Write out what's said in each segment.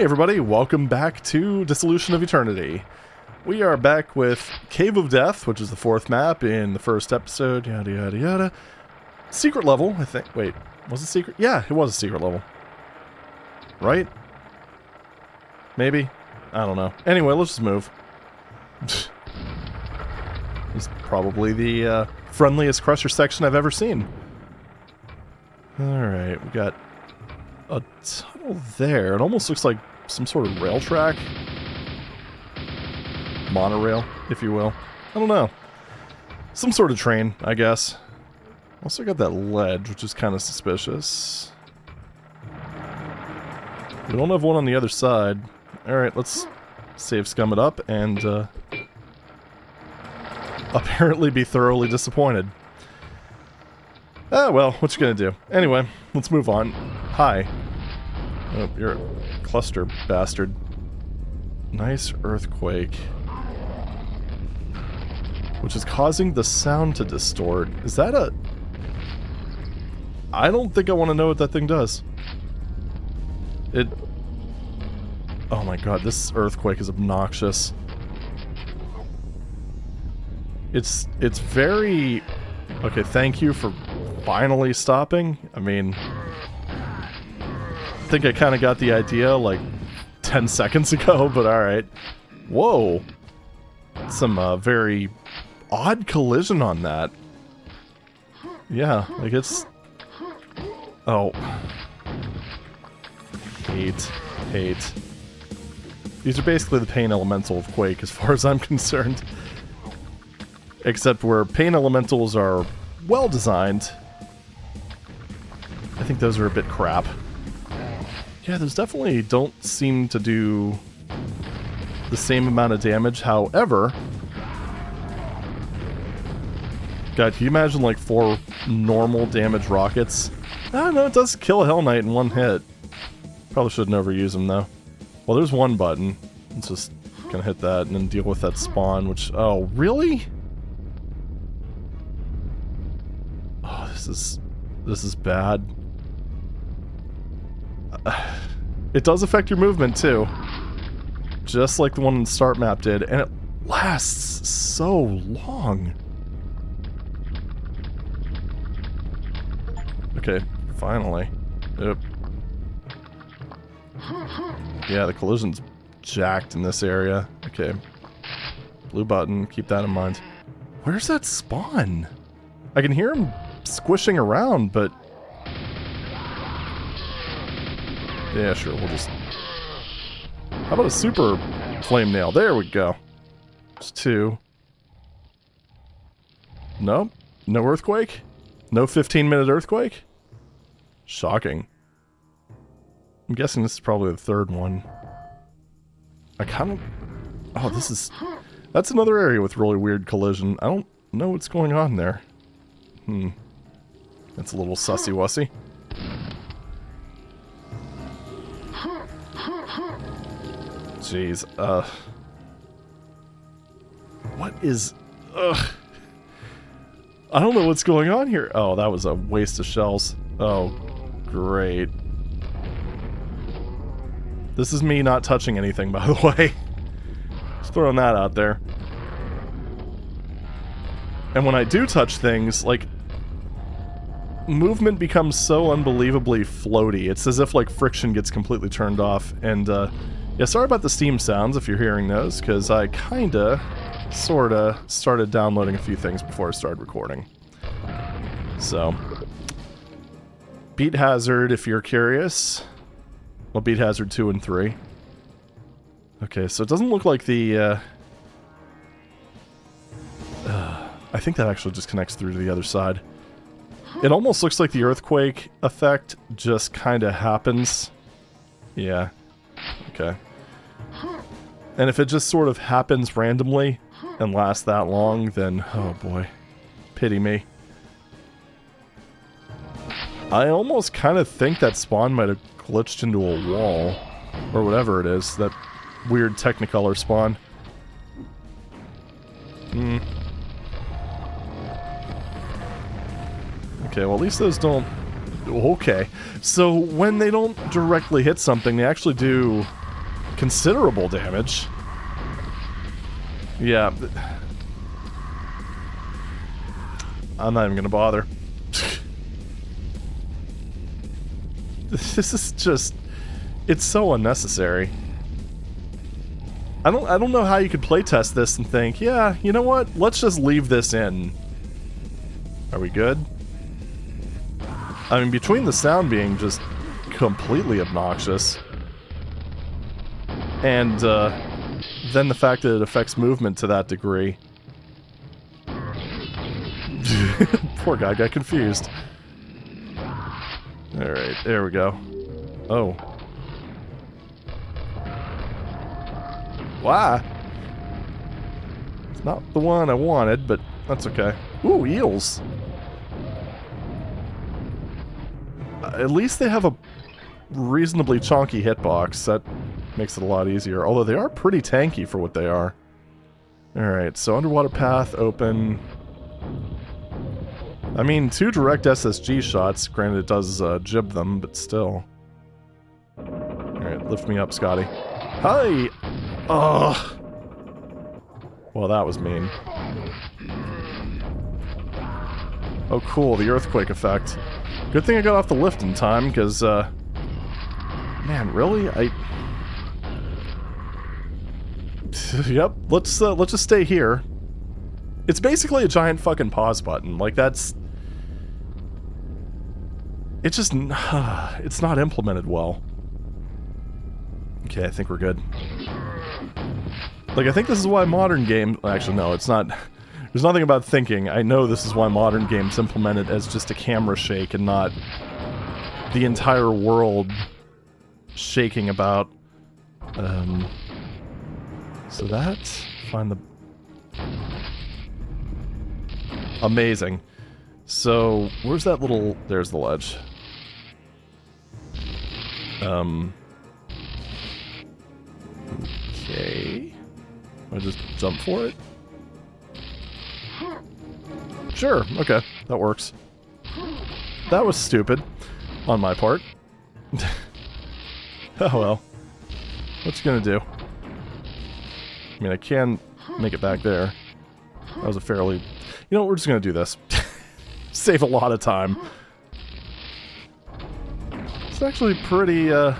Hey everybody, welcome back to Dissolution of Eternity. We are back with Cave of Death, which is the 4th map in the first episode, yada yada yada. Secret level, I think. Wait, was it secret? Yeah, it was a secret level. Right? Maybe? I don't know. Anyway, let's just move. It's probably the friendliest Crusher section I've ever seen. Alright, we got a tunnel there. It almost looks like some sort of rail track. Monorail, if you will. I don't know. Some sort of train, I guess. Also got that ledge, which is kind of suspicious. We don't have one on the other side. Alright, let's save scum it up and apparently be thoroughly disappointed. Ah, well, what you gonna do? Anyway, let's move on. Hi. Oh, you're a cluster bastard. Nice earthquake. Which is causing the sound to distort. Is that a... I don't think I want to know what that thing does. It... Oh my god, this earthquake is obnoxious. It's very... Okay, thank you for finally stopping. I mean... I think I kind of got the idea, like, 10 seconds ago, but alright. Whoa! Some, very odd collision on that. Yeah, like it's... Oh. Hate. These are basically the pain elemental of Quake, as far as I'm concerned. Except where pain elementals are well-designed, I think those are a bit crap. Yeah, those definitely don't seem to do the same amount of damage, however... God, can you imagine like 4 normal damage rockets? Ah, no, it does kill a Hell Knight in 1 hit. Probably shouldn't overuse them though. Well, there's one button. Let's just gonna hit that and then deal with that spawn, which... Oh, really? Oh, this is bad. It does affect your movement too. Just like the one in the start map did, and it lasts so long. Okay, finally. Yep. Yeah, the collision's jacked in this area. Okay. Blue button, keep that in mind. Where's that spawn? I can hear him squishing around, but... Yeah, sure, we'll just... How about a super flame nail? There we go. Just 2. Nope. No earthquake? No 15-minute earthquake? Shocking. I'm guessing this is probably the 3rd one. I kind of... Oh, this is... That's another area with really weird collision. I don't know what's going on there. That's a little sussy-wussy. Jeez, what is... Ugh. I don't know what's going on here. Oh, that was a waste of shells. Oh, great. This is me not touching anything, by the way. Just throwing that out there. And when I do touch things, like... movement becomes so unbelievably floaty. It's as if, like, friction gets completely turned off. And, yeah, sorry about the Steam sounds if you're hearing those, because I kinda, sorta, started downloading a few things before I started recording. So, Beat Hazard, if you're curious. Well, Beat Hazard 2 and 3. Okay, so it doesn't look like the, I think that actually just connects through to the other side. It almost looks like the earthquake effect just kinda happens. Yeah. Okay. And if it just sort of happens randomly and lasts that long, then, oh boy, pity me. I almost kind of think that spawn might have glitched into a wall, or whatever it is, that weird Technicolor spawn. Okay, well at least those don't... Okay, so when they don't directly hit something, they actually do considerable damage. Yeah. I'm not even gonna bother. This is just... It's so unnecessary. I don't know how you could playtest this and think, yeah, you know what? Let's just leave this in. Are we good? I mean, between the sound being just completely obnoxious, and then the fact that it affects movement to that degree. Poor guy got confused. Alright, there we go. Oh. Why? It's not the one I wanted, but that's okay. Ooh, eels. At least they have a reasonably chonky hitbox. That makes it a lot easier. Although they are pretty tanky for what they are. Alright, so underwater path, open. I mean, 2 direct SSG shots. Granted, it does jib them, but still. Alright, lift me up, Scotty. Hi! Ugh! Well, that was mean. Oh, cool, the earthquake effect. Good thing I got off the lift in time, because, man, really? Yep, let's just stay here. It's basically a giant fucking pause button. Like, that's... It's just... it's not implemented well. Okay, I think we're good. Like, I think this is why modern games... Actually, no, it's not... There's nothing about thinking. I know this is why modern games implement it as just a camera shake and not the entire world shaking about. So that's... Find the... Amazing. So, where's that little... There's the ledge. Okay. I just jump for it? Sure, okay. That works. That was stupid. On my part. Oh well. What you gonna do? I mean, I can make it back there. That was a fairly... You know what, we're just gonna do this. Save a lot of time. It's actually pretty, The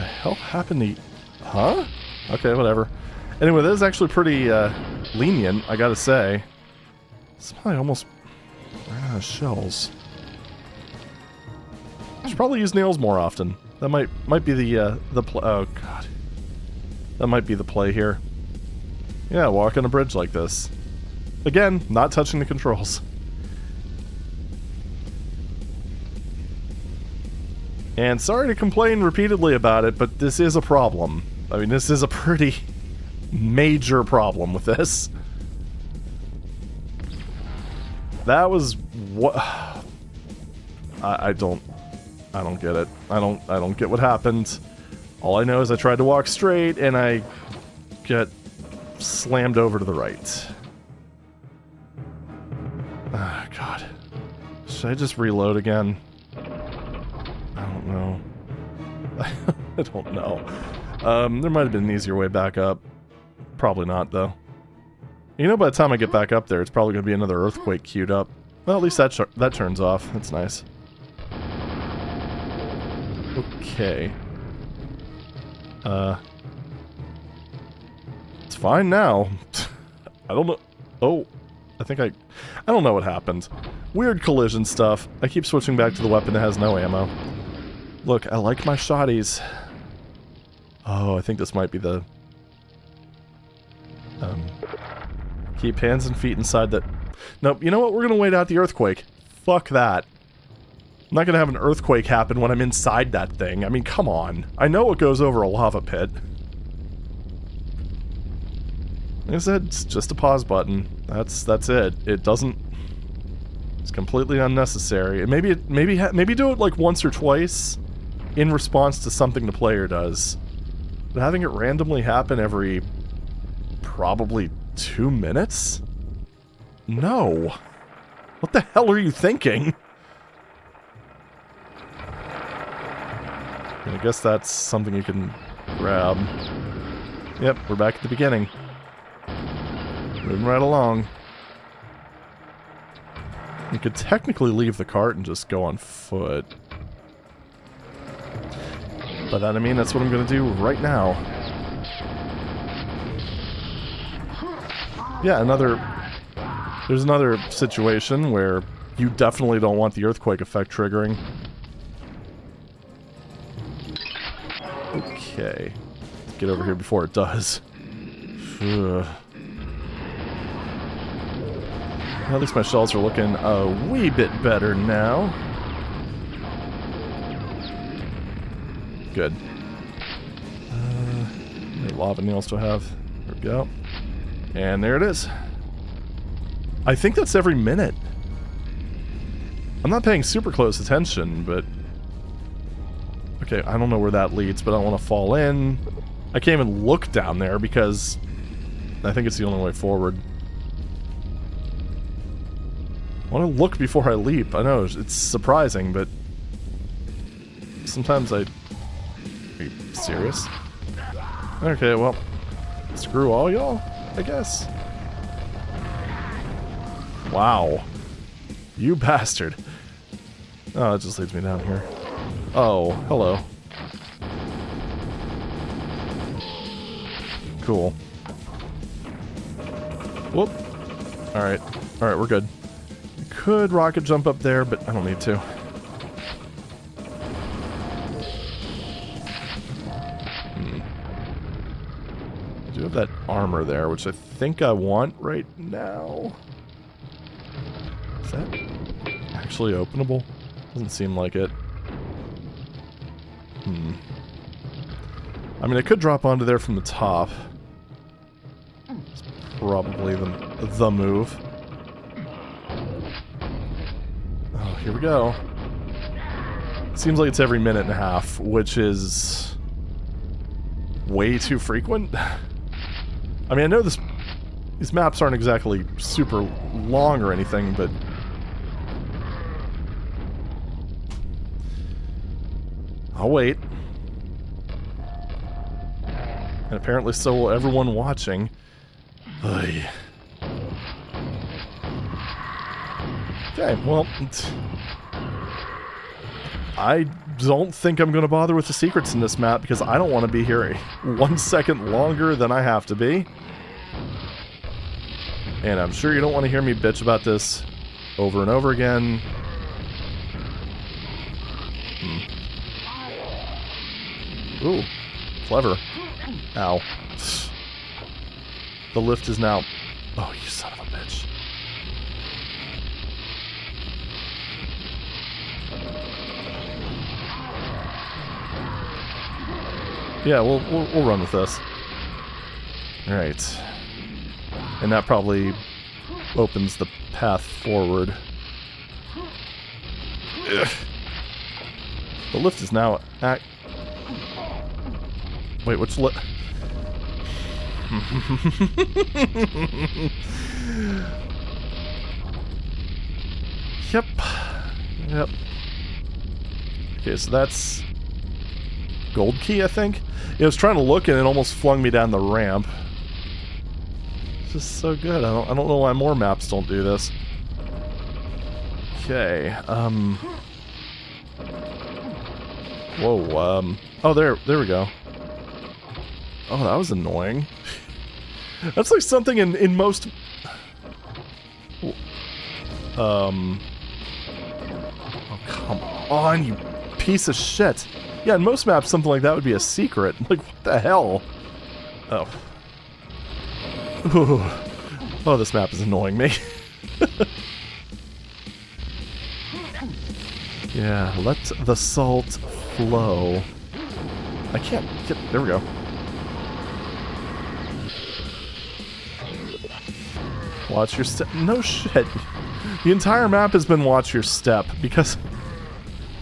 hell happened to... Huh? Okay, whatever. Anyway, that is actually pretty, lenient, I gotta say. It's probably almost... ran out of shells. I should probably use nails more often. That might be the play... Oh, God. That might be the play here. Yeah, walk on a bridge like this. Again, not touching the controls. And sorry to complain repeatedly about it, but this is a problem. I mean, this is a pretty major problem with this. That was what... I don't get it. I don't get what happened. All I know is I tried to walk straight and I get slammed over to the right. Ah, God. Should I just reload again? I don't know. I don't know. There might have been an easier way back up. Probably not, though. You know, by the time I get back up there, it's probably going to be another earthquake queued up. Well, at least that turns off. That's nice. Okay. It's fine now. I don't know. Oh, I don't know what happened. Weird collision stuff. I keep switching back to the weapon that has no ammo. Look, I like my shotties. Oh, I think this might be the... keep hands and feet inside that... Nope, you know what? We're gonna wait out the earthquake. Fuck that. I'm not gonna have an earthquake happen when I'm inside that thing. I mean, come on. I know it goes over a lava pit. Like I said, it's just a pause button. That's it. It doesn't... It's completely unnecessary. And maybe do it like once or twice in response to something the player does. But having it randomly happen every... probably 2 minutes? No. What the hell are you thinking? I guess that's something you can grab. Yep, we're back at the beginning. Moving right along. You could technically leave the cart and just go on foot. By that I mean that's what I'm going to do right now. Yeah, there's another situation where you definitely don't want the earthquake effect triggering. Okay. Let's get over here before it does. Ugh. At least my shells are looking a wee bit better now. Good. How many lava nails do I have? There we go. And there it is. I think that's every minute. I'm not paying super close attention, but... Okay, I don't know where that leads, but I don't want to fall in. I can't even look down there because I think it's the only way forward. I want to look before I leap. I know, it's surprising, but... Sometimes I... Are you serious? Okay, well... Screw all y'all, I guess. Wow. You bastard. Oh, it just leads me down here. Oh, hello. Cool. Whoop. Alright. Alright, we're good. Could rocket jump up there, but I don't need to. I do have that armor there, which I think I want right now. Is that actually openable? Doesn't seem like it. I mean, I could drop onto there from the top. It's probably the move. Oh, here we go. Seems like it's every minute and a half, which is way too frequent. I mean, I know these maps aren't exactly super long or anything, but... I'll wait. And apparently so will everyone watching. Oy. Okay, well... I don't think I'm going to bother with the secrets in this map because I don't want to be here 1 second longer than I have to be. And I'm sure you don't want to hear me bitch about this over and over again. Ooh, clever. Ow. The lift is now... Oh, you son of a bitch. Yeah, we'll run with this. Alright. And that probably opens the path forward. Ugh. The lift is now at... Wait, which lift? Yep. Yep. Okay, so that's... Gold key, I think? Yeah, I was trying to look and it almost flung me down the ramp. It's just so good. I don't know why more maps don't do this. Okay, Whoa, oh, there we go. Oh, that was annoying. That's like something in most... Oh, come on, you piece of shit. Yeah, in most maps, something like that would be a secret. Like, what the hell? Oh. Ooh. Oh, this map is annoying me. Yeah, let the salt flow. I can't get... There we go. Watch your step. No shit. The entire map has been watch your step because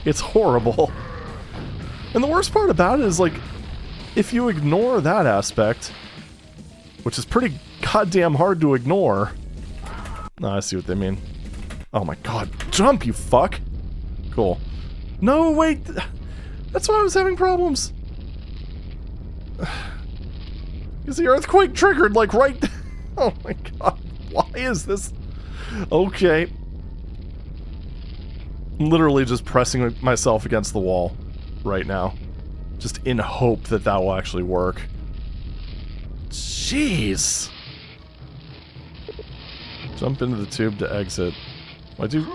it's horrible. And the worst part about it is, like, if you ignore that aspect, which is pretty goddamn hard to ignore. No, I see what they mean. Oh my god. Jump, you fuck! Cool. No, wait! That's why I was having problems. Is the earthquake triggered, like, right... Oh my god, why is this... Okay. I'm literally just pressing myself against the wall right now. Just in hope that that will actually work. Jeez. Jump into the tube to exit. I do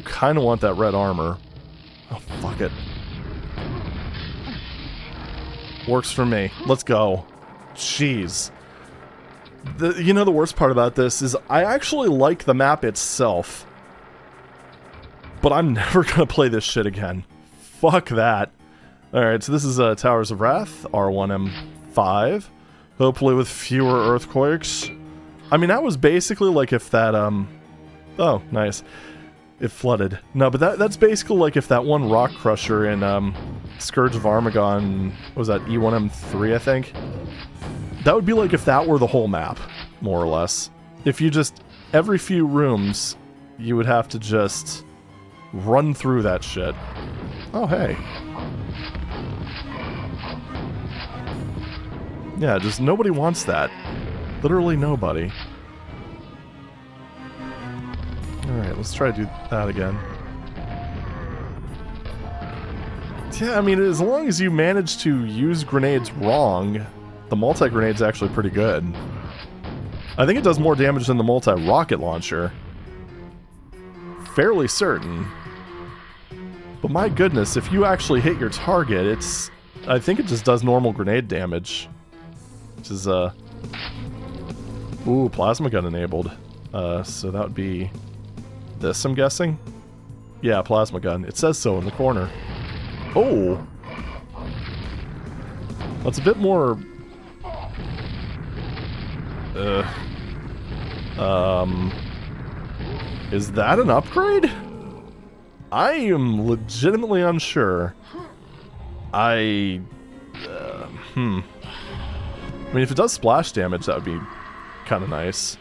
kind of want that red armor. Oh, fuck it. Works for me. Let's go. Jeez. You know the worst part about this is I actually like the map itself. But I'm never gonna play this shit again. Fuck that. Alright, so this is Towers of Wrath, R1M5. Hopefully with fewer earthquakes. I mean, that was basically like if that, oh, nice. It flooded. No, but that's basically like if that one rock crusher in, Scourge of Armagon, what was that, E1M3, I think? That would be like if that were the whole map, more or less. If you just, every few rooms, you would have to just run through that shit. Oh, hey. Yeah, just nobody wants that. Literally nobody. Alright, let's try to do that again. Yeah, I mean, as long as you manage to use grenades wrong, the multi-grenade's actually pretty good. I think it does more damage than the multi-rocket launcher. Fairly certain. But my goodness, if you actually hit your target, it's... I think it just does normal grenade damage. Which is, ooh, plasma gun enabled. So that would be... this, I'm guessing? Yeah, plasma gun. It says so in the corner. Oh! That's a bit more... Is that an upgrade? I am legitimately unsure. I mean, if it does splash damage, that would be kind of nice.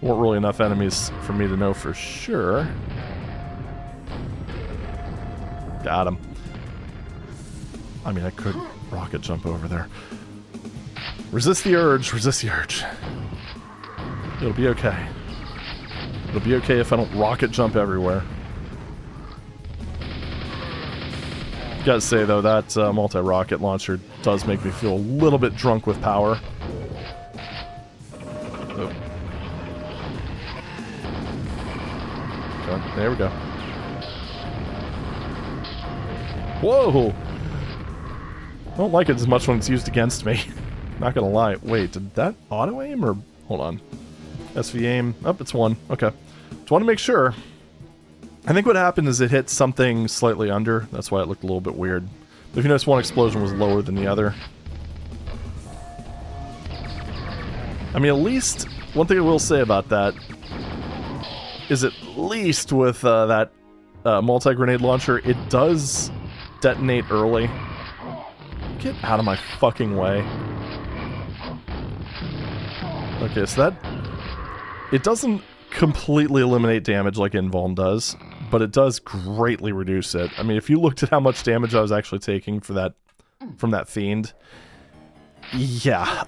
Weren't really enough enemies for me to know for sure. Got him. I mean, I could rocket jump over there. Resist the urge, resist the urge. It'll be okay. It'll be okay if I don't rocket jump everywhere. Gotta say, though, that multi-rocket launcher does make me feel a little bit drunk with power. Oh. Okay, there we go. Whoa! I don't like it as much when it's used against me. Not gonna lie. Wait, did that auto-aim or... Hold on. SV aim. Oh, it's one. Okay. Just want to make sure. I think what happened is it hit something slightly under. That's why it looked a little bit weird. But if you notice, one explosion was lower than the other. I mean, at least... One thing I will say about that is at least with that multi-grenade launcher, it does detonate early. Get out of my fucking way. Okay, so that... It doesn't completely eliminate damage like Invuln does, but it does greatly reduce it. I mean, if you looked at how much damage I was actually taking for that, from that fiend... Yeah,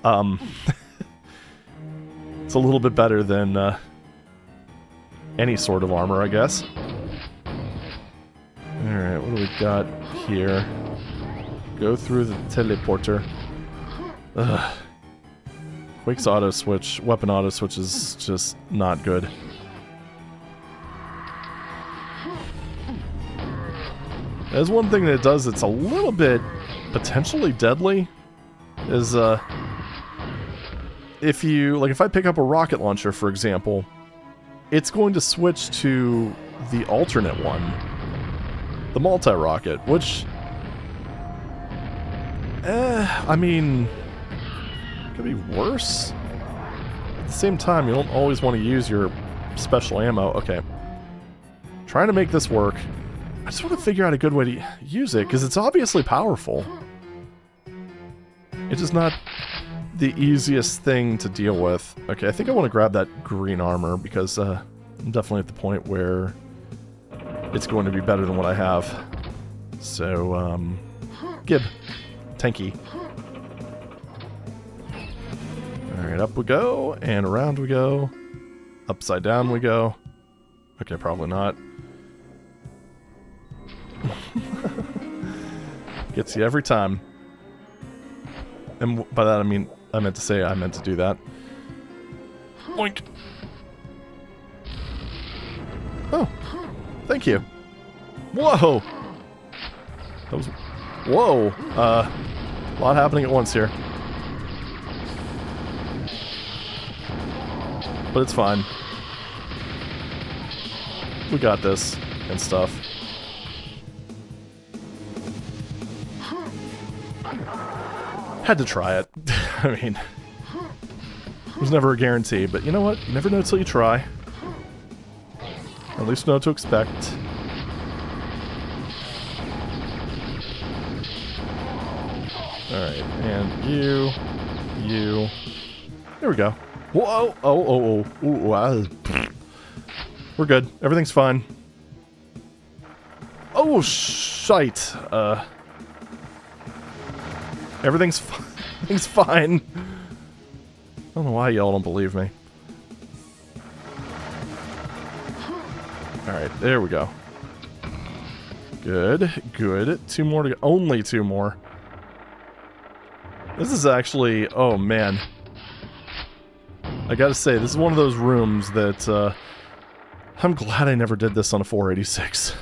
it's a little bit better than any sort of armor, I guess. Alright, what do we got here? Go through the teleporter. Ugh. Quake's auto switch, weapon auto switch is just not good. There's one thing that it does that's a little bit potentially deadly, is if you, like if I pick up a rocket launcher, for example, it's going to switch to the alternate one, the multi-rocket, which, I mean, could be worse. At the same time, you don't always want to use your special ammo. Okay. Trying to make this work. I just want to figure out a good way to use it, because it's obviously powerful. It's just not the easiest thing to deal with. Okay, I think I want to grab that green armor, because I'm definitely at the point where it's going to be better than what I have. So, Gib. Tanky. Alright, up we go, and around we go. Upside down we go. Okay, probably not. Gets you every time. And by that I mean, I meant to do that. Boink! Oh, thank you. Whoa! That was... Whoa! A lot happening at once here. But it's fine. We got this and stuff. Had to try it. I mean, there's never a guarantee, but you know what? You never know till you try. At least know what to expect. Alright, and you. There we go. Whoa! Oh. Ooh, we're good. Everything's fine. Oh, shite. Everything's fine. I don't know why y'all don't believe me. Alright, there we go. Good. 2 more to go. Only 2 more. This is actually... Oh, man. I gotta say, this is one of those rooms that, I'm glad I never did this on a 486.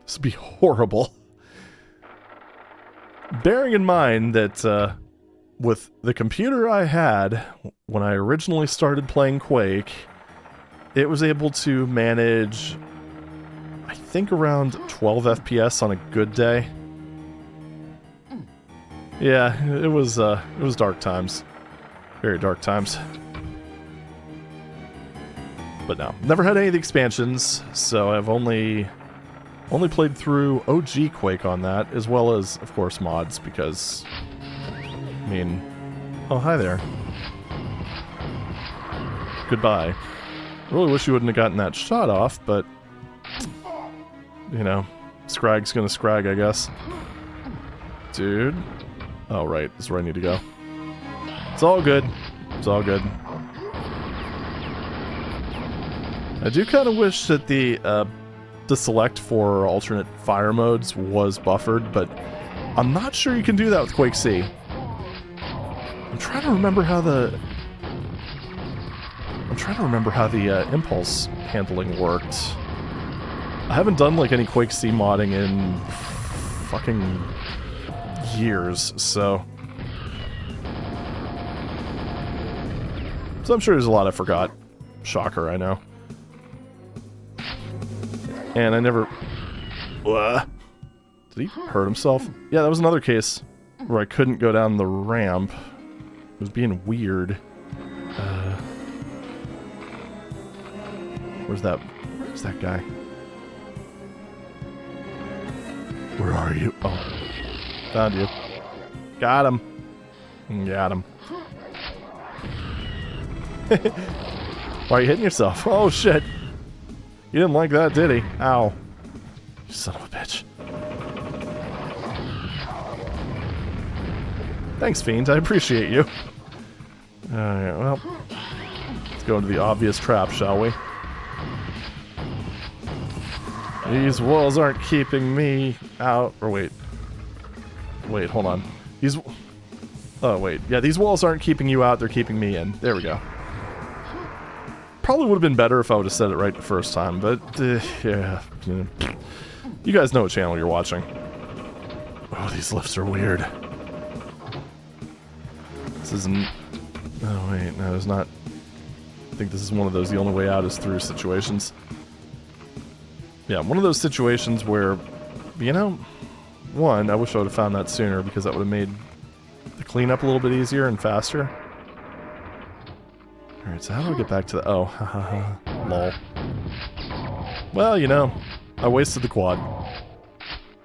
This would be horrible. Bearing in mind that, with the computer I had when I originally started playing Quake, it was able to manage, I think, around 12 FPS on a good day. Yeah, it was dark times. Very dark times. But no, never had any of the expansions, so I've only played through OG Quake on that, as well as, of course, mods, because, I mean... Oh, hi there. Goodbye. Really wish you wouldn't have gotten that shot off, but... You know, Scrag's gonna scrag, I guess. Dude. Oh, right, this is where I need to go. It's all good. It's all good. I do kind of wish that the select for alternate fire modes was buffered, but I'm not sure you can do that with Quake C. I'm trying to remember how the impulse handling worked. I haven't done like any Quake C modding in fucking years, so I'm sure there's a lot I forgot. Shocker, I know. And I never... Did he hurt himself? Yeah, that was another case where I couldn't go down the ramp. It was being weird. Where's that guy? Where are you? Oh. Found you. Got him. Got him. Why are you hitting yourself? Oh, shit. You didn't like that, did he? Ow. You son of a bitch. Thanks, Fiend. I appreciate you. Alright, well. Let's go into the obvious trap, shall we? These walls aren't keeping me out. Or wait. Wait, hold on. These... Oh, wait. Yeah, these walls aren't keeping you out, they're keeping me in. There we go. Probably would have been better if I would have said it right the first time, but, yeah. You guys know what channel you're watching. Oh, these lifts are weird. This isn't... Oh, wait, no, it's not... I think this is one of those the only way out is through situations. Yeah, one of those situations where, you know... One, I wish I would have found that sooner, because that would have made the cleanup a little bit easier and faster. Alright, so how do I get back to the... Oh, hahaha, lol. Well, you know, I wasted the quad.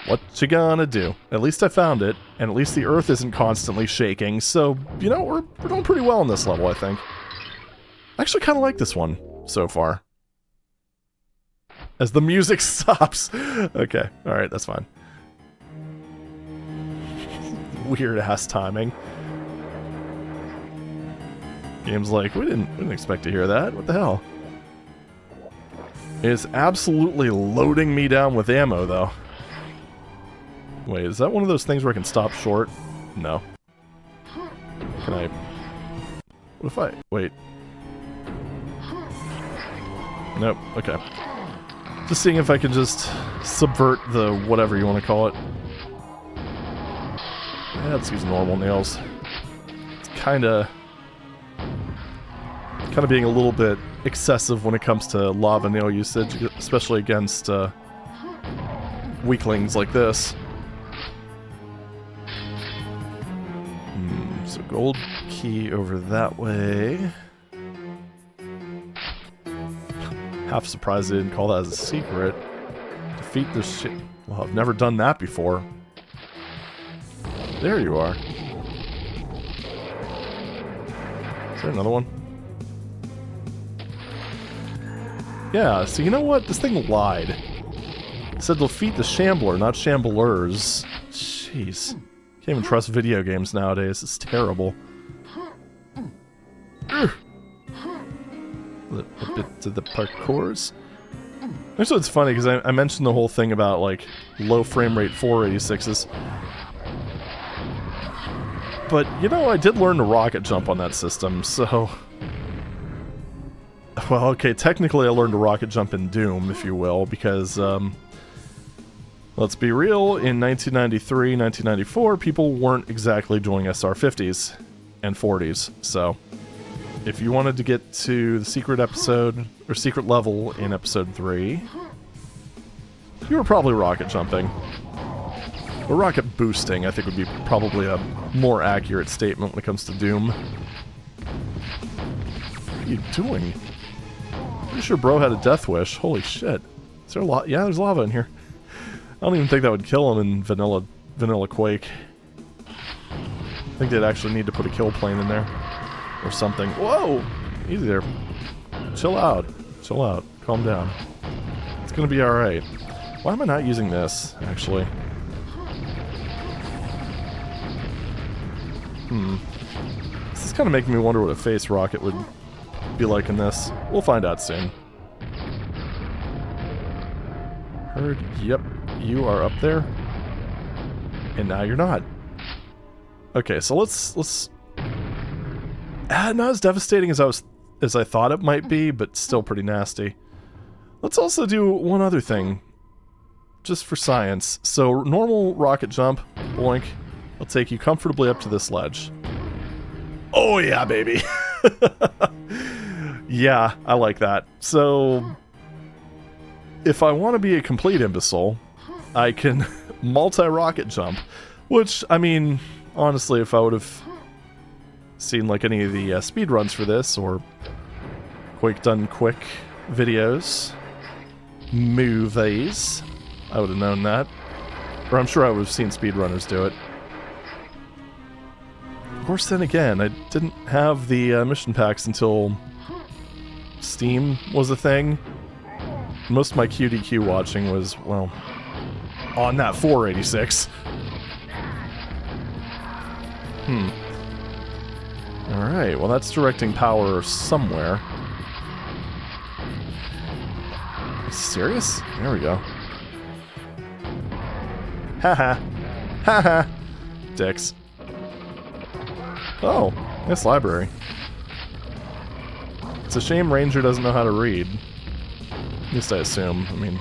What you gonna do? At least I found it, and at least the earth isn't constantly shaking, so, you know, we're doing pretty well on this level, I think. I actually kind of like this one, so far. As the music stops. Okay, alright, that's fine. weird-ass timing. Game's like, we didn't expect to hear that. What the hell? It's absolutely loading me down with ammo, though. Wait, is that one of those things where I can stop short? No. Can I... What if I... Wait. Nope, okay. Just seeing if I can just subvert the whatever you want to call it. Yeah, let's use normal nails. It's kinda being a little bit excessive when it comes to lava nail usage, especially against weaklings like this. So gold key over that way. Half surprised they didn't call that as a secret. Defeat the shit. Well, I've never done that before. There you are. Is there another one? Yeah, so you know what? This thing lied. It said defeat the Shambler, not Shamblers. Jeez. Can't even trust video games nowadays. It's terrible. A bit to the parkours. Actually, it's funny because I mentioned the whole thing about like low frame rate 486s. But you know, I did learn to rocket jump on that system, so. Well, okay, technically I learned to rocket jump in Doom, if you will, because, let's be real, in 1993, 1994, people weren't exactly doing SR50s and 40s, so if you wanted to get to the secret episode, or secret level in episode 3, you were probably rocket jumping. Or rocket boosting, I think would be probably a more accurate statement when it comes to Doom. What are you doing? Pretty sure bro had a death wish. Holy shit. Is there yeah, there's lava in here. I don't even think that would kill him in vanilla Quake. I think they'd actually need to put a kill plane in there. Or something. Whoa! Easy there. Chill out. Chill out. Calm down. It's gonna be alright. Why am I not using this, actually? This is kind of making me wonder what a face rocket would be like in this. We'll find out soon. Heard. Yep. You are up there. And now you're not. Okay, so let's not as devastating as I thought it might be, but still pretty nasty. Let's also do one other thing. Just for science. So normal rocket jump, boink. I'll take you comfortably up to this ledge. Oh yeah, baby. Yeah, I like that. So if I want to be a complete imbecile, I can multi-rocket jump, which, I mean, honestly, if I would have seen like any of the speedruns for this, or Quake Done Quick videos, movies, I would have known that. Or I'm sure I would have seen speedrunners do it. Of course, then again, I didn't have the mission packs until Steam was a thing. Most of my QDQ watching was, well, on that 486. Alright, well that's directing power somewhere. Serious? There we go. Haha. Haha. Dicks. Oh, nice library. It's a shame Ranger doesn't know how to read. At least I assume. I mean,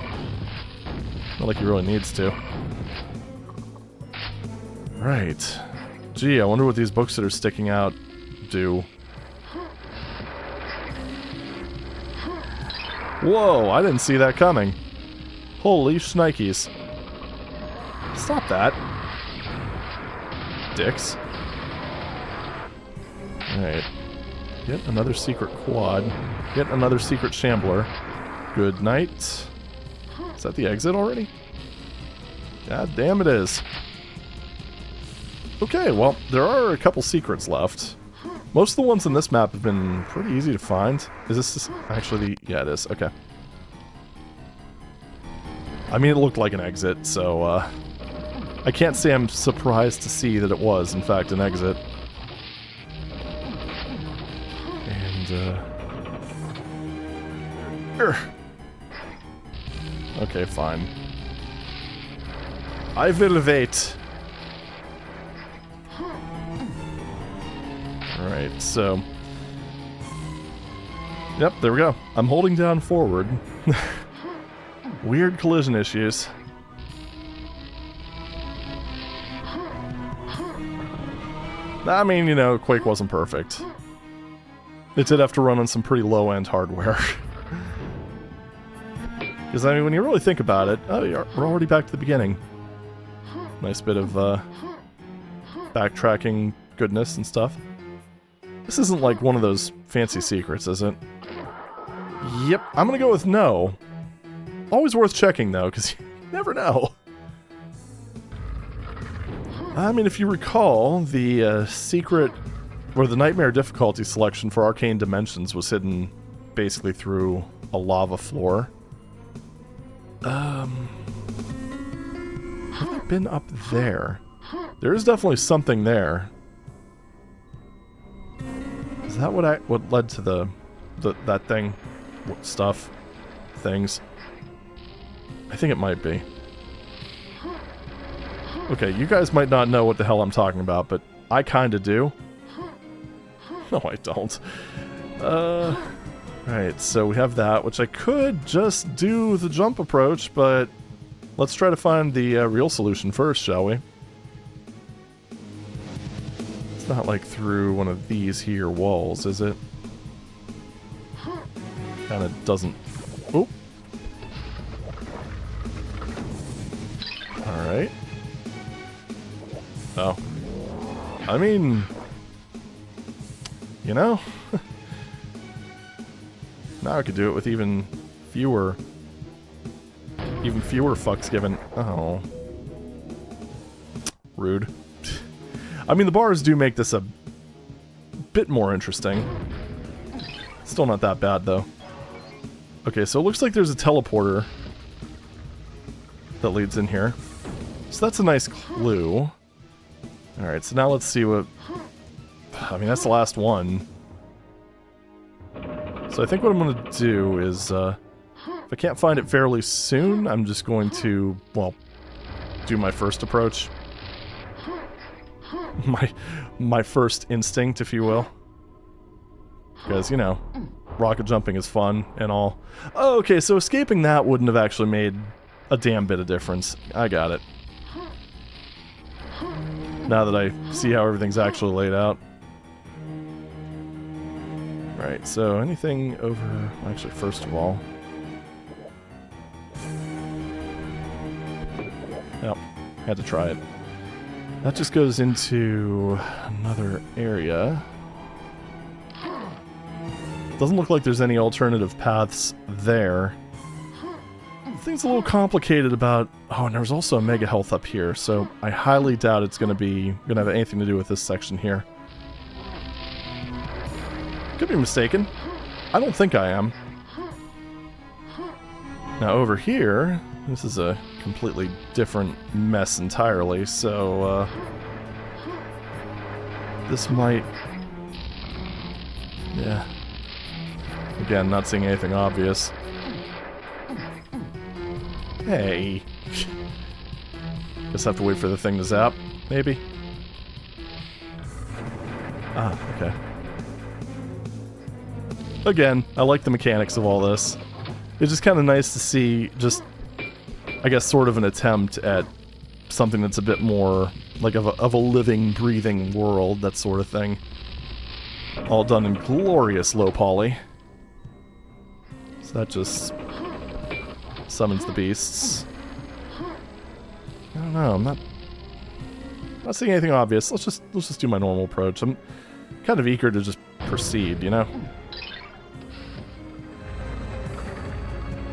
not like he really needs to. Right. Gee, I wonder what these books that are sticking out do. Whoa, I didn't see that coming. Holy shnikes. Stop that. Dicks. Alright. Yet another secret quad. Yet another secret shambler. Good night. Is that the exit already? God damn it is. Okay, well, there are a couple secrets left. Most of the ones in this map have been pretty easy to find. Is this actually the... Yeah, it is. Okay. I mean, it looked like an exit, so, I can't say I'm surprised to see that it was, in fact, an exit. And, okay, fine. I will wait. Alright, so... Yep, there we go. I'm holding down forward. Weird collision issues. I mean, you know, Quake wasn't perfect. It did have to run on some pretty low-end hardware. Because, I mean, when you really think about it, oh, we're already back to the beginning. Nice bit of backtracking goodness and stuff. This isn't like one of those fancy secrets, is it? Yep, I'm gonna go with no. Always worth checking, though, because you never know. I mean, if you recall, the secret, or the nightmare difficulty selection for Arcane Dimensions was hidden basically through a lava floor. Have I been up there? There is definitely something there. Is that what led to that thing? Stuff? Things? I think it might be. Okay, you guys might not know what the hell I'm talking about, but I kinda do. No, I don't. Alright, so we have that, which I could just do the jump approach, but let's try to find the real solution first, shall we? It's not like through one of these here walls, is it? Kinda doesn't... Oop. Alright. Oh. I mean... You know? Now I could do it with even fewer fucks given. Oh. Rude. I mean, the bars do make this a bit more interesting. Still not that bad, though. Okay, so it looks like there's a teleporter that leads in here. So that's a nice clue. Alright, so now let's see what... I mean, that's the last one. So I think what I'm going to do is, if I can't find it fairly soon, I'm just going to, well, do my first approach. My first instinct, if you will. Because, you know, rocket jumping is fun and all. Oh, okay, so escaping that wouldn't have actually made a damn bit of difference. I got it. Now that I see how everything's actually laid out. Right, so anything over... Actually, first of all... Yep, had to try it. That just goes into another area. Doesn't look like there's any alternative paths there. Things a little complicated about... Oh, and there's also a mega health up here, so I highly doubt it's gonna have anything to do with this section here. Could be mistaken. I don't think I am. Now over here, this is a completely different mess entirely, so this might... Yeah. Again, not seeing anything obvious. Hey. Guess I have to wait for the thing to zap, maybe? Ah, okay. Again, I like the mechanics of all this. It's just kind of nice to see just, I guess, sort of an attempt at something that's a bit more like of a living, breathing world, that sort of thing. All done in glorious low poly. So that just summons the beasts. I don't know, I'm not seeing anything obvious. Let's just do my normal approach. I'm kind of eager to just proceed, you know?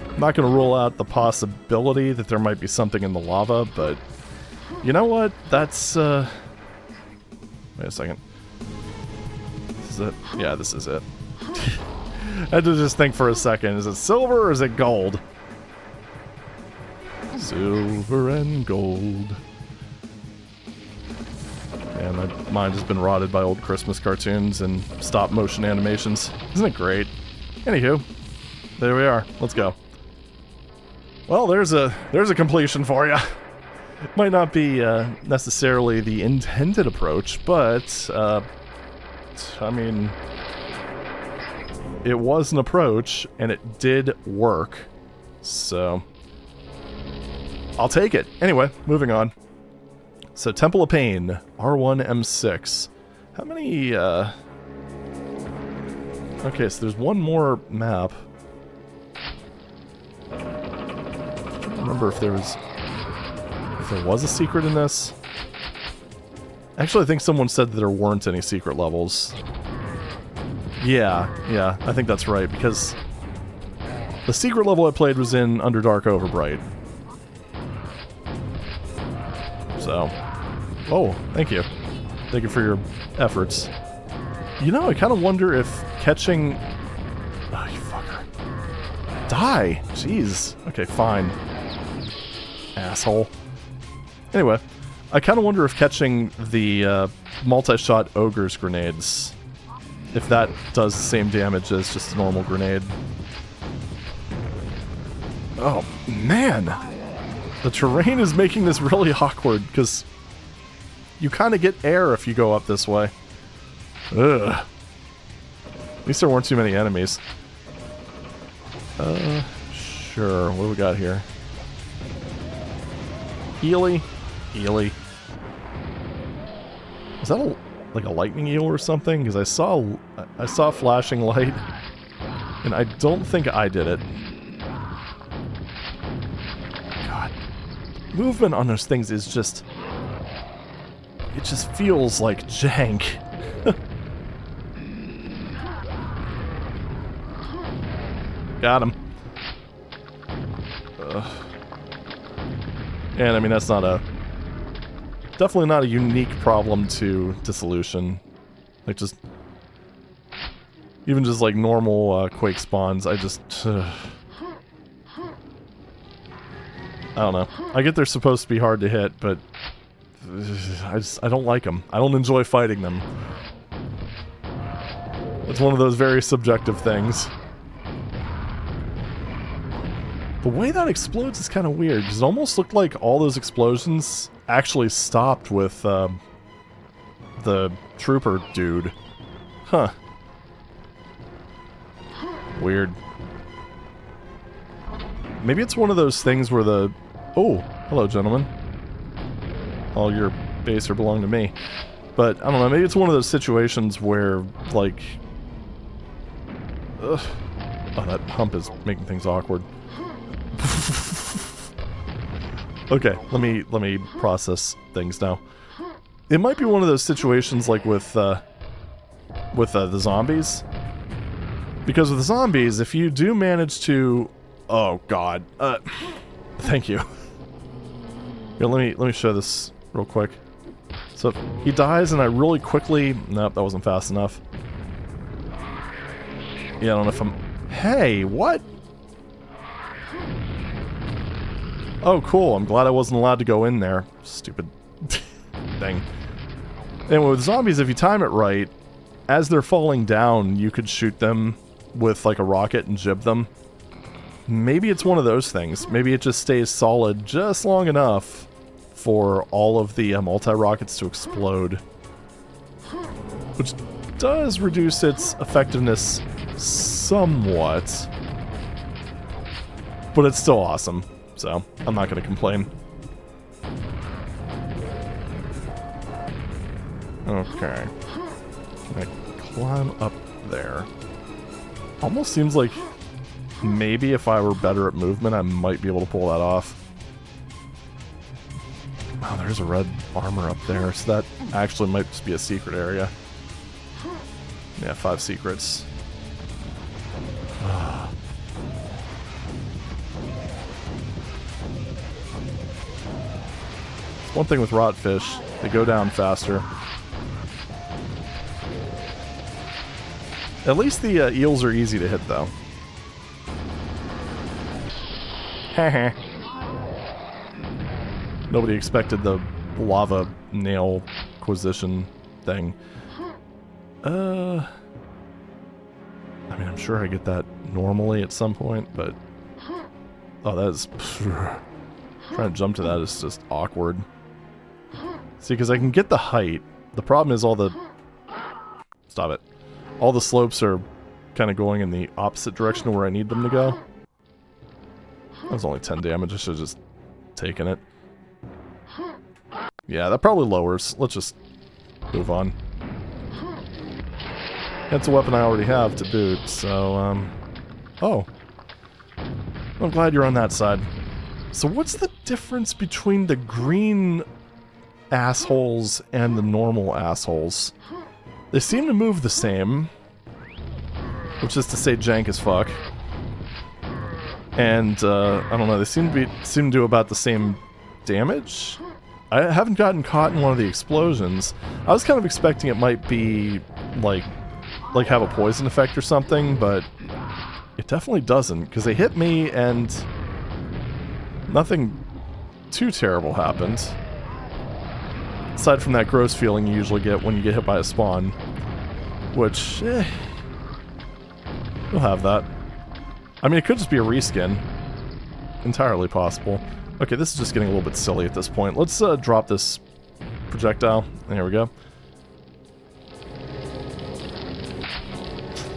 I'm not going to rule out the possibility that there might be something in the lava, but you know what? That's, wait a second. This is it? Yeah, this is it. I had to just think for a second. Is it silver or is it gold? Silver and gold. Man, my mind has been rotted by old Christmas cartoons and stop-motion animations. Isn't it great? Anywho, there we are. Let's go. Well, there's a completion for you. It might not be necessarily the intended approach, but I mean, it was an approach and it did work. So I'll take it. Anyway, moving on. So Temple of Pain, R1 M6. How many okay, so there's one more map. I don't remember if there was a secret in this. Actually, I think someone said that there weren't any secret levels. Yeah, I think that's right, because the secret level I played was in Underdark Overbright. So, oh, thank you. Thank you for your efforts. You know, I kind of wonder if catching... Oh, you fucker. Die! Jeez. Okay, fine. Asshole. Anyway, I kind of wonder if catching the multi-shot Ogre's grenades, if that does the same damage as just a normal grenade. Oh, man! The terrain is making this really awkward, because you kind of get air if you go up this way. Ugh. At least there weren't too many enemies. Sure. What do we got here? Ely? Ely. Is that like a lightning eel or something? Because I saw a flashing light, and I don't think I did it. God. Movement on those things is just... It just feels like jank. Got him. And I mean, that's not definitely not a unique problem to Dissolution. Like, just... Even just like normal Quake spawns, I just... I don't know. I get they're supposed to be hard to hit, but... I don't like them. I don't enjoy fighting them. It's one of those very subjective things. The way that explodes is kind of weird, because it almost looked like all those explosions actually stopped with the trooper dude. Huh. Weird. Maybe it's one of those things where the... Oh, hello, gentlemen. All your base are belong to me. But, I don't know, maybe it's one of those situations where, like... Ugh. Oh, that hump is making things awkward. Okay, let me process things now. It might be one of those situations like with the zombies. Because with the zombies, if you do manage to... Oh, God. Thank you. Here, let me show this real quick. So if he dies and I really quickly... Nope, that wasn't fast enough. Yeah, I don't know if I'm... Hey, what? Oh, cool. I'm glad I wasn't allowed to go in there. Stupid thing. Anyway, with zombies, if you time it right, as they're falling down, you could shoot them with, like, a rocket and jib them. Maybe it's one of those things. Maybe it just stays solid just long enough for all of the multi-rockets to explode. Which does reduce its effectiveness somewhat. But it's still awesome. So, I'm not going to complain. Okay. Can I climb up there? Almost seems like maybe if I were better at movement, I might be able to pull that off. Wow, there's a red armor up there, so that actually might just be a secret area. Yeah, 5 secrets. One thing with rotfish, they go down faster. At least the eels are easy to hit, though. Nobody expected the lava nail acquisition thing. I mean, I'm sure I get that normally at some point, but... Oh, that is... Trying to jump to that is just awkward. See, because I can get the height. The problem is all the... Stop it. All the slopes are kind of going in the opposite direction of where I need them to go. That was only 10 damage. I should have just taken it. Yeah, that probably lowers. Let's just move on. That's a weapon I already have to boot, so, Oh. I'm glad you're on that side. So what's the difference between the green assholes and the normal assholes? They seem to move the same, which is to say jank as fuck. And, I don't know, they seem to do about the same damage? I haven't gotten caught in one of the explosions. I was kind of expecting it might be, like have a poison effect or something, but it definitely doesn't, because they hit me and nothing too terrible happened. Aside from that gross feeling you usually get when you get hit by a spawn, which, you'll have that. I mean, it could just be a reskin. Entirely possible. Okay, this is just getting a little bit silly at this point. Let's drop this projectile. There we go.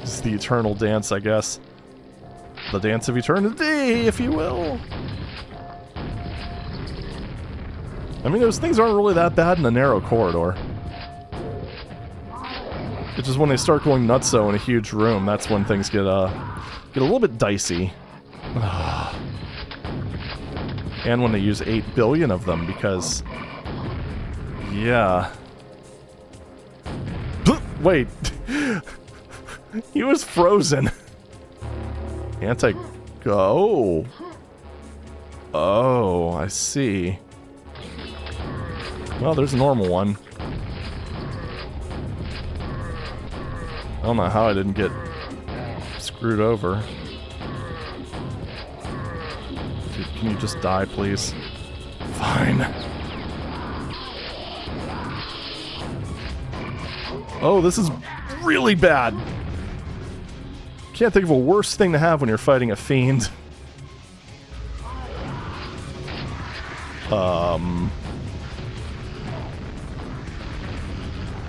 This is the eternal dance, I guess. The dance of eternity, if you will. I mean, those things aren't really that bad in a narrow corridor. It's just when they start going nutso in a huge room, that's when things get a little bit dicey. And when they use 8 billion of them, because... Yeah. Wait. He was frozen. Anti-go. Oh, I see. Well, there's a normal one. I don't know how I didn't get screwed over. Dude, can you just die, please? Fine. Oh, this is really bad. Can't think of a worse thing to have when you're fighting a fiend.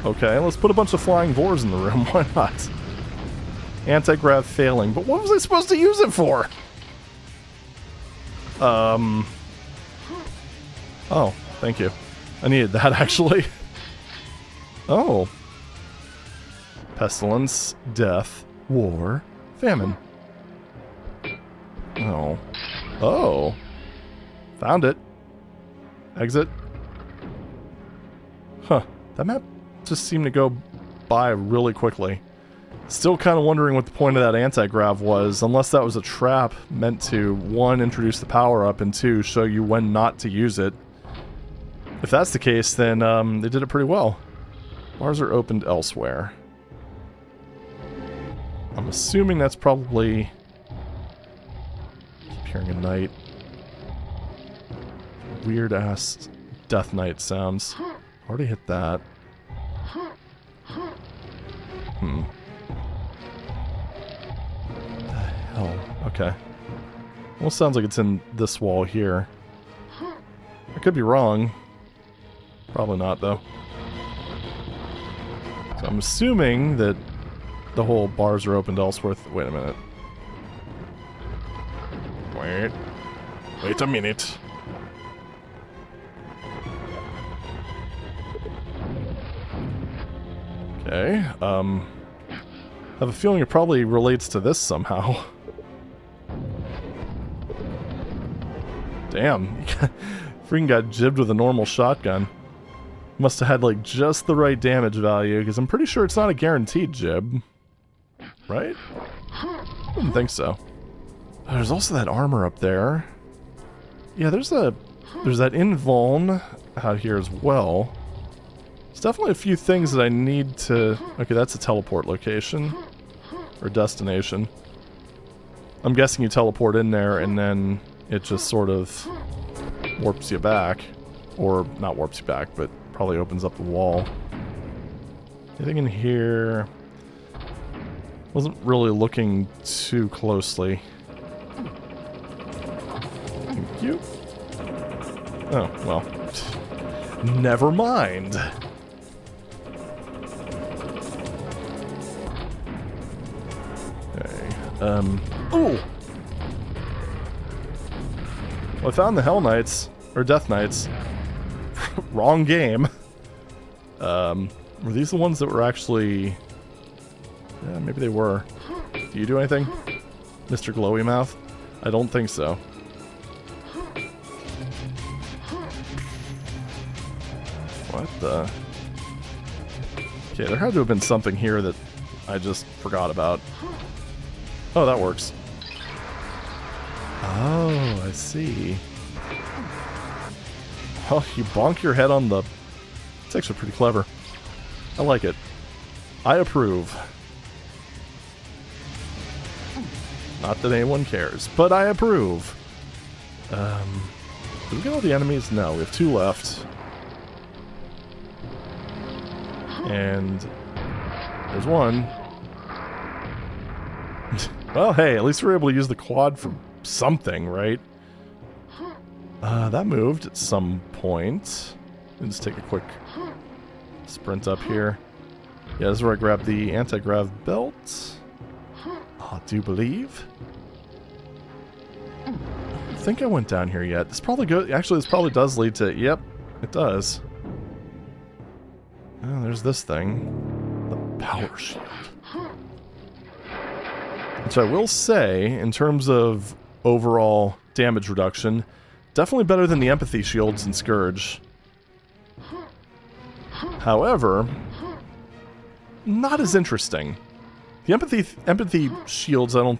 Okay, let's put a bunch of flying vores in the room. Why not? Anti-grav failing. But what was I supposed to use it for? Oh, thank you. I needed that, actually. Oh. Pestilence, death, war, famine. Oh. Oh. Found it. Exit. Huh. That map just seemed to go by really quickly. Still kind of wondering what the point of that anti-grav was, unless that was a trap meant to, 1, introduce the power-up, and 2, show you when not to use it. If that's the case, then they did it pretty well. Bars are opened elsewhere. I'm assuming that's probably... Keep hearing a knight. Weird-ass Death Knight sounds. Already hit that. What the hell? Okay. Well, sounds like it's in this wall here. I could be wrong. Probably not, though. So I'm assuming that the whole bars are opened elsewhere. Wait a minute. Wait a minute. Okay, I have a feeling it probably relates to this somehow. Damn, freaking got jibbed with a normal shotgun. Must have had, like, just the right damage value, because I'm pretty sure it's not a guaranteed jib. Right? I wouldn't think so. There's also that armor up there. Yeah, there's that invuln out here as well. There's definitely a few things that I need to... Okay, that's a teleport location. Or destination. I'm guessing you teleport in there and then it just sort of warps you back. Or not warps you back, but Probably opens up the wall. Anything in here? Wasn't really looking too closely. Thank you. Oh, well. Never mind. Okay. Ooh! Well, I found the Hell Knights. Or Death Knights. Wrong game. Were these the ones that were actually... Yeah, maybe they were. Do you do anything? Mr. Glowy Mouth? I don't think so. What the... Okay, there had to have been something here that I just forgot about. Oh, that works. Oh, I see. Oh, you bonk your head on the... It's actually pretty clever. I like it. I approve. Not that anyone cares, but I approve. Did we get all the enemies? No, we have 2 left. And there's one. Well, hey, at least we're able to use the quad for something, right? That moved at some point. Let's take a quick sprint up here. Yeah, this is where I grabbed the anti-grav belt. I do believe. I don't think I went down here yet. This probably goes. Actually, this probably does lead to. Yep, it does. Oh, there's this thing. The power shield. Which I will say, in terms of overall damage reduction, definitely better than the empathy shields in Scourge. However, not as interesting. The empathy shields, I don't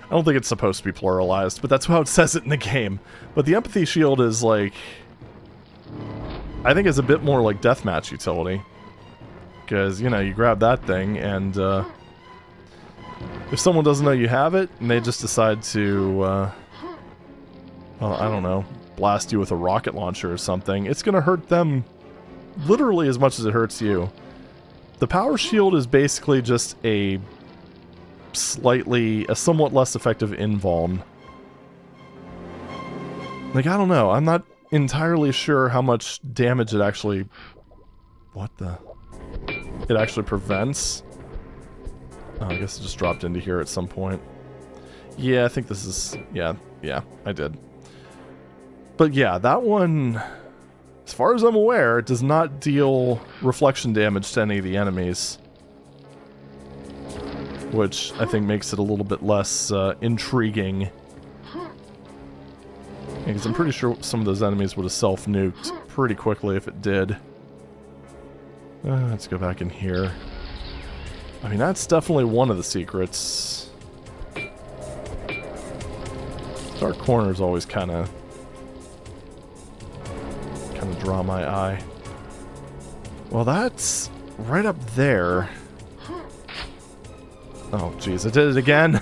think it's supposed to be pluralized, but that's how it says it in the game. But the empathy shield is like, I think it's a bit more like deathmatch utility, because you know you grab that thing and if someone doesn't know you have it and they just decide to, well, I don't know, blast you with a rocket launcher or something, it's gonna hurt them literally as much as it hurts you. The power shield is basically just a somewhat less effective invuln. Like, I don't know, I'm not entirely sure how much damage it actually... What the... It actually prevents? Oh, I guess it just dropped into here at some point. Yeah, I think this is... Yeah, I did. But yeah, that one... As far as I'm aware, it does not deal reflection damage to any of the enemies. Which I think makes it a little bit less intriguing. Because I'm pretty sure some of those enemies would have self-nuked pretty quickly if it did. Let's go back in here. I mean, that's definitely one of the secrets. Dark corners always kind of draw my eye. Well, that's right up there. Oh, jeez, I did it again.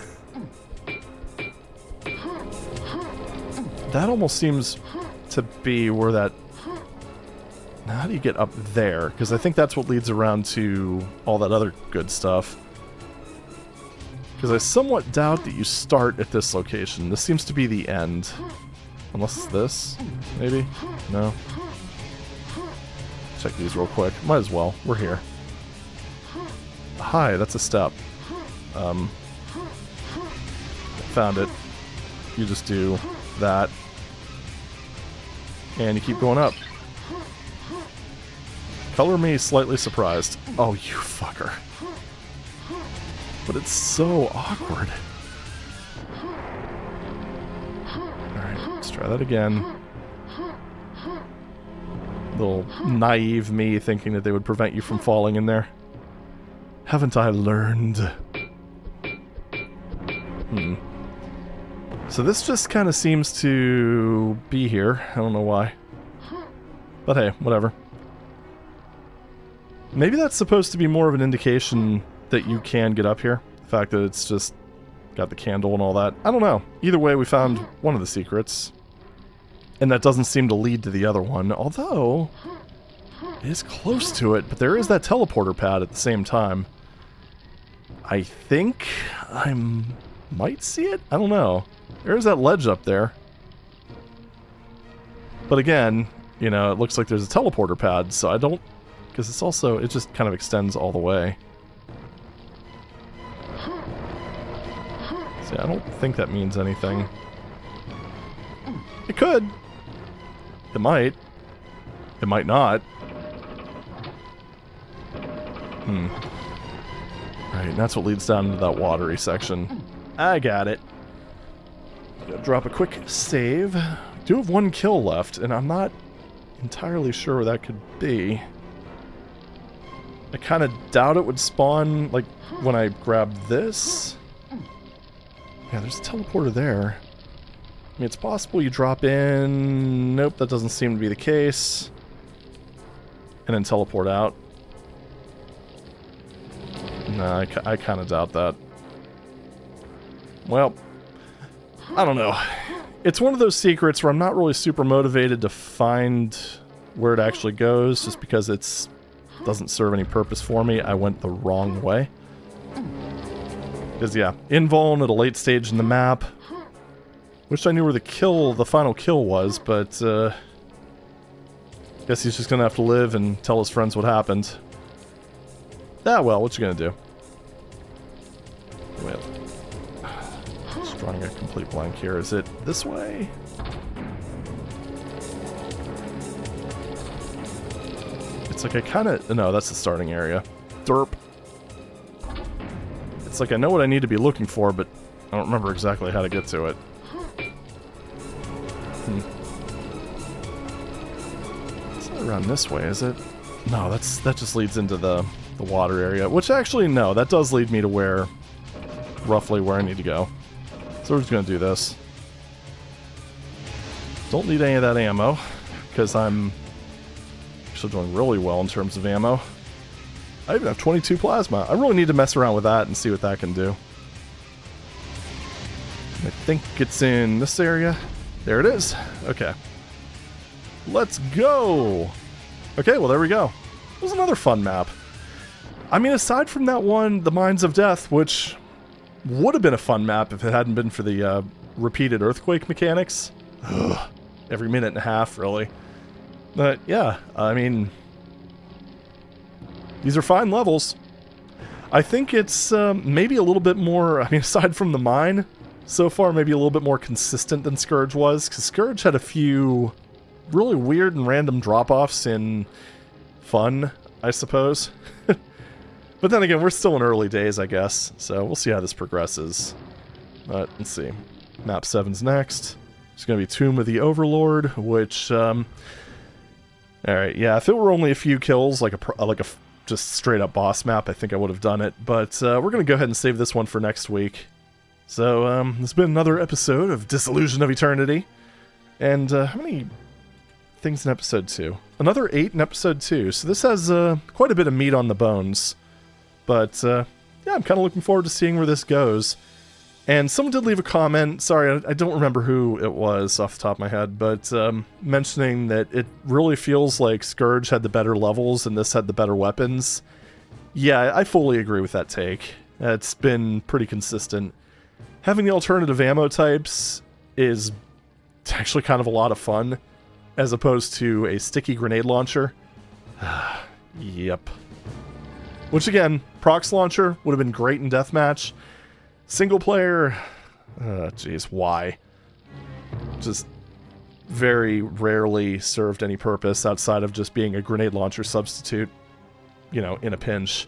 That almost seems to be where that... Now, how do you get up there? Because I think that's what leads around to all that other good stuff. Because I somewhat doubt that you start at this location. This seems to be the end. Unless it's this, maybe? No. Check these real quick. Might as well. We're here. Hi, that's a step. Found it. You just do that. And you keep going up. Color me slightly surprised. Oh, you fucker. But it's so awkward. Alright, let's try that again. Little naive me thinking that they would prevent you from falling in there. Haven't I learned? So this just kind of seems to be here. I don't know why. But hey, whatever. Maybe that's supposed to be more of an indication that you can get up here. The fact that it's just got the candle and all that. I don't know. Either way, we found one of the secrets. And that doesn't seem to lead to the other one. Although, It is close to it, but there is that teleporter pad at the same time. I think I might see it? I don't know. There's that ledge up there. But again, you know, it looks like there's a teleporter pad, so I don't... Because it's also... It just kind of extends all the way. See, I don't think that means anything. It could. It might. It might not. Right, and that's what leads down into that watery section. I got it. Gonna drop a quick save. Do have one kill left, and I'm not entirely sure where that could be. I kind of doubt it would spawn, like, when I grab this. Yeah, there's a teleporter there. I mean, it's possible you drop in... Nope, that doesn't seem to be the case. And then teleport out. Nah, I kind of doubt that. Well, I don't know. It's one of those secrets where I'm not really super motivated to find where it actually goes, just because it's doesn't serve any purpose for me. I went the wrong way. Because, yeah, invuln at a late stage in the map. Wish I knew where the final kill was, but, guess he's just gonna have to live and tell his friends what happened. Ah, well, what you gonna do? Wait. Just drawing a complete blank here. Is it this way? It's like I kinda... No, that's the starting area. Derp. It's like I know what I need to be looking for, but I don't remember exactly how to get to it. It's not around this way, is it? No, that just leads into the water area. Which actually, no, that does lead me to roughly where I need to go. So we're just gonna do this. Don't need any of that ammo, because I'm actually doing really well in terms of ammo. I even have 22 plasma. I really need to mess around with that and see what that can do. I think it's in this area. There it is. Okay. Let's go! Okay, well there we go. It was another fun map. I mean, aside from that one, the Mines of Death, which would have been a fun map if it hadn't been for the repeated earthquake mechanics. Ugh. Every minute and a half, really. But yeah, I mean, these are fine levels. I think it's maybe a little bit more, I mean, aside from the mine, so far maybe a little bit more consistent than Scourge was, because Scourge had a few really weird and random drop-offs in fun, I suppose. But then again, we're still in early days, I guess, so we'll see how this progresses. But, let's see. Map 7's next. It's going to be Tomb of the Overlord, which, alright, yeah, if it were only a few kills, like a just straight-up boss map, I think I would have done it. But, we're going to go ahead and save this one for next week. So, this has been another episode of Dissolution of Eternity. And, how many things in episode 2? Another 8 in episode 2, so this has, quite a bit of meat on the bones. But, yeah, I'm kind of looking forward to seeing where this goes. And someone did leave a comment, sorry, I don't remember who it was off the top of my head, but mentioning that it really feels like Scourge had the better levels and this had the better weapons. Yeah, I fully agree with that take. It's been pretty consistent. Having the alternative ammo types is actually kind of a lot of fun, as opposed to a sticky grenade launcher. Yep. Which again, Prox Launcher would have been great in Deathmatch. Single player, jeez, why? Just very rarely served any purpose outside of just being a grenade launcher substitute, you know, in a pinch.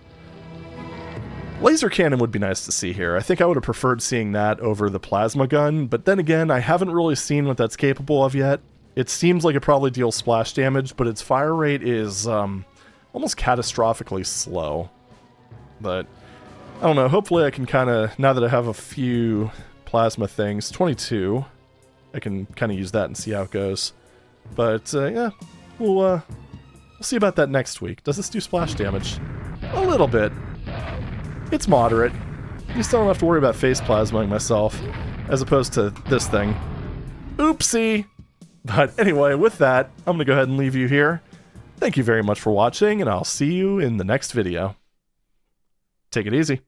Laser cannon would be nice to see here. I think I would have preferred seeing that over the plasma gun, but then again, I haven't really seen what that's capable of yet. It seems like it probably deals splash damage, but its fire rate is almost catastrophically slow. But I don't know, hopefully I can kind of, now that I have a few plasma things, 22, I can kind of use that and see how it goes. But yeah, we'll see about that next week. Does this do splash damage? A little bit. It's moderate. You still don't have to worry about face plasmaing myself, as opposed to this thing. Oopsie! But anyway, with that, I'm going to go ahead and leave you here. Thank you very much for watching, and I'll see you in the next video. Take it easy.